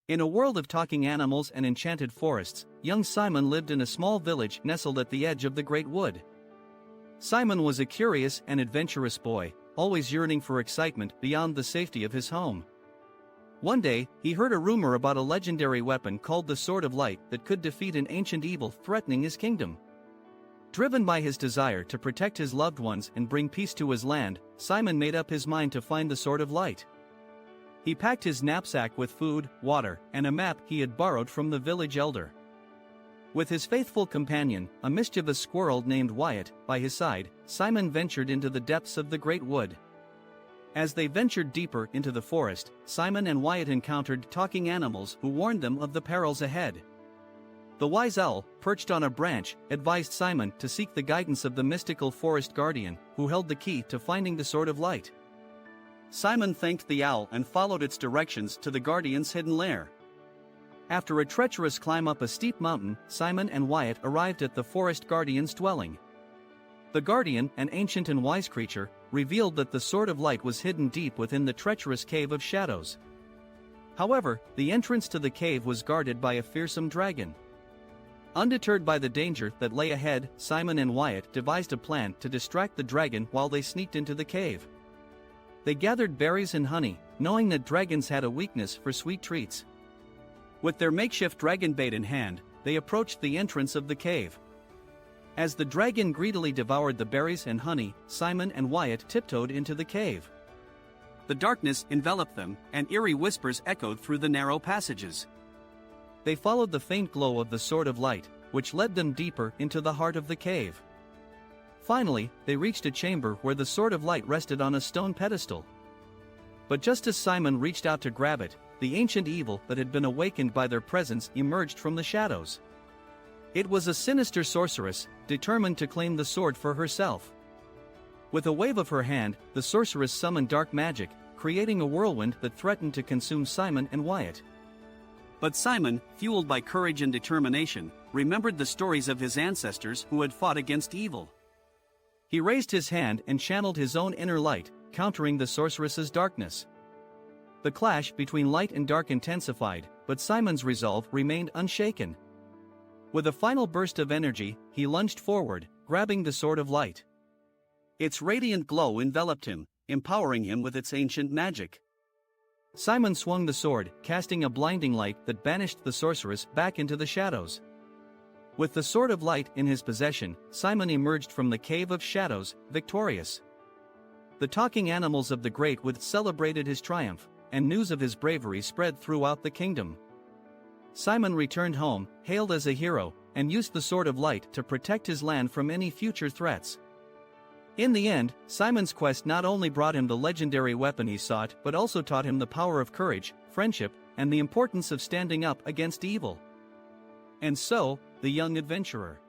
In a world of talking animals and enchanted forests, young Simon lived in a small village nestled at the edge of the great wood. Simon was a curious and adventurous boy, always yearning for excitement beyond the safety of his home. One day, he heard a rumor about a legendary weapon called the Sword of Light that could defeat an ancient evil threatening his kingdom. Driven by his desire to protect his loved ones and bring peace to his land, Simon made up his mind to find the Sword of Light. He packed his knapsack with food, water, and a map he had borrowed from the village elder. With his faithful companion, a mischievous squirrel named Wyatt, by his side, Simon ventured into the depths of the great wood. As they ventured deeper into the forest, Simon and Wyatt encountered talking animals who warned them of the perils ahead. The wise owl, perched on a branch, advised Simon to seek the guidance of the mystical forest guardian, who held the key to finding the Sword of Light. Simon thanked the owl and followed its directions to the guardian's hidden lair. After a treacherous climb up a steep mountain, Simon and Wyatt arrived at the forest guardian's dwelling. The guardian, an ancient and wise creature, revealed that the Sword of Light was hidden deep within the treacherous cave of shadows. However, the entrance to the cave was guarded by a fearsome dragon. Undeterred by the danger that lay ahead, Simon and Wyatt devised a plan to distract the dragon while they sneaked into the cave. They gathered berries and honey, knowing that dragons had a weakness for sweet treats. With their makeshift dragon bait in hand, they approached the entrance of the cave. As the dragon greedily devoured the berries and honey, Simon and Wyatt tiptoed into the cave. The darkness enveloped them, and eerie whispers echoed through the narrow passages. They followed the faint glow of the Sword of Light, which led them deeper into the heart of the cave. Finally, they reached a chamber where the Sword of Light rested on a stone pedestal. But just as Simon reached out to grab it, the ancient evil that had been awakened by their presence emerged from the shadows. It was a sinister sorceress, determined to claim the sword for herself. With a wave of her hand, the sorceress summoned dark magic, creating a whirlwind that threatened to consume Simon and Wyatt. But Simon, fueled by courage and determination, remembered the stories of his ancestors who had fought against evil. He raised his hand and channeled his own inner light, countering the sorceress's darkness. The clash between light and dark intensified, but Simon's resolve remained unshaken. With a final burst of energy, he lunged forward, grabbing the Sword of Light. Its radiant glow enveloped him, empowering him with its ancient magic. Simon swung the sword, casting a blinding light that banished the sorceress back into the shadows. With the Sword of Light in his possession, Simon emerged from the Cave of Shadows, victorious. The talking animals of the great wood celebrated his triumph, and news of his bravery spread throughout the kingdom. Simon returned home, hailed as a hero, and used the Sword of Light to protect his land from any future threats. In the end, Simon's quest not only brought him the legendary weapon he sought but also taught him the power of courage, friendship, and the importance of standing up against evil. And so, the young adventurer